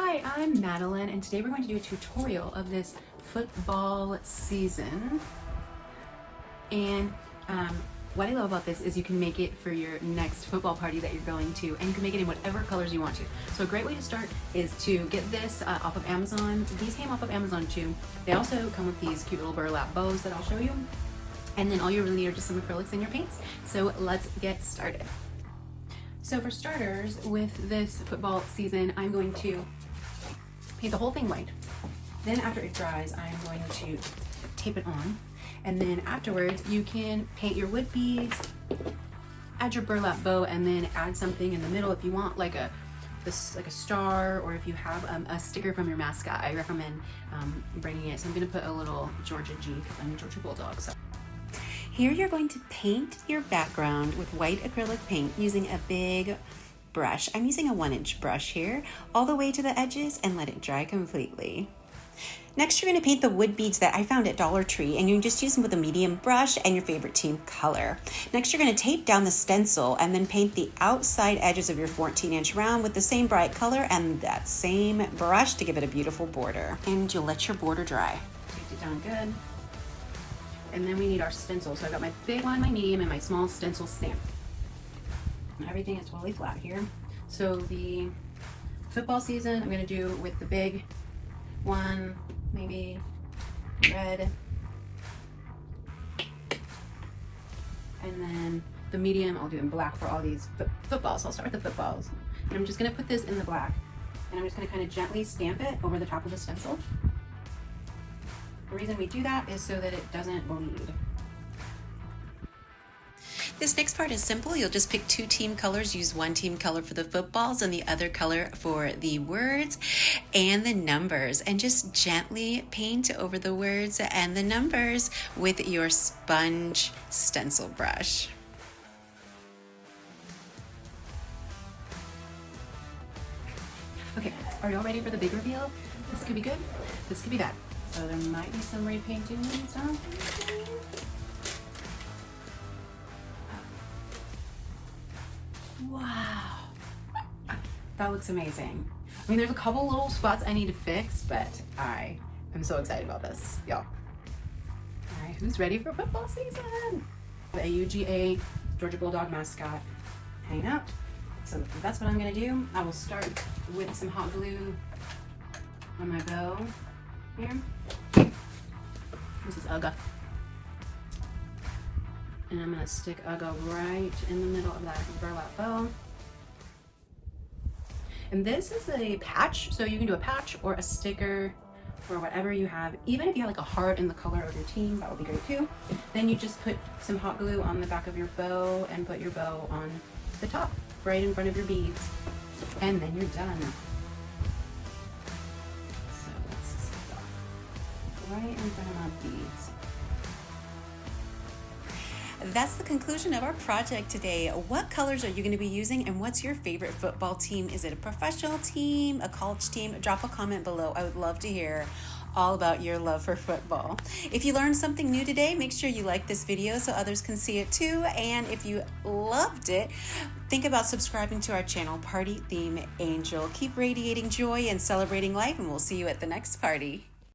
Hi, I'm Madeline, and today we're going to do a tutorial of this football season. And what I love about this is you can make it for your next football party that you're going to, and you can make it in whatever colors you want to. So a great way to start is to get this off of Amazon. These came off of Amazon too. They also come with these cute little burlap bows that I'll show you. And then all you really need are just some acrylics and your paints. So let's get started. So for starters, with this football season, I'm going to paint the whole thing white. Then after it dries, I'm going to tape it on. And then afterwards, you can paint your wood beads, add your burlap bow, and then add something in the middle if you want, like a star, or if you have a sticker from your mascot. I recommend bringing it. So I'm going to put a little Georgia G because I'm a Georgia Bulldog. So. Here you're going to paint your background with white acrylic paint using a big brush. I'm using a 1-inch brush here, all the way to the edges, and let it dry completely. Next, you're going to paint the wood beads that I found at Dollar Tree, and you can just use them with a medium brush and your favorite team color. Next, you're going to tape down the stencil and then paint the outside edges of your 14-inch round with the same bright color and that same brush to give it a beautiful border. And you'll let your border dry. Taped it down good. And then we need our stencil. So I've got my big one, my medium, and my small stencil stamp. And everything is totally flat here. So the football season, I'm going to do with the big one, maybe red. And then the medium, I'll do in black for all these footballs. So I'll start with the footballs. And I'm just going to put this in the black. And I'm just going to kind of gently stamp it over the top of the stencil. The reason we do that is so that it doesn't bleed. This next part is simple. You'll just pick 2 team colors, use one team color for the footballs and the other color for the words and the numbers, and just gently paint over the words and the numbers with your sponge stencil brush. Okay, are y'all ready for the big reveal? This could be good, this could be bad. So there might be some repainting and stuff. Wow, that looks amazing. I mean, there's a couple little spots I need to fix, but I am so excited about this, y'all. All right, who's ready for football season? A UGA Georgia Bulldog mascot hanging out. So that's what I'm gonna do. I will start with some hot glue on my bow here. This is Ugga. And I'm gonna stick Ugga right in the middle of that burlap bow. And this is a patch, so you can do a patch or a sticker or whatever you have. Even if you have like a heart in the color of your team, that would be great too. Then you just put some hot glue on the back of your bow and put your bow on the top, right in front of your beads. And then you're done. So let's start right in front of my beads. That's the conclusion of our project today. What colors are you going to be using, and what's your favorite football team? Is it a professional team, a college team? Drop a comment below. I would love to hear all about your love for football. If you learned something new today, make sure you like this video so others can see it too. And if you loved it, think about subscribing to our channel, Party Theme Angel. Keep radiating joy and celebrating life, and we'll see you at the next party.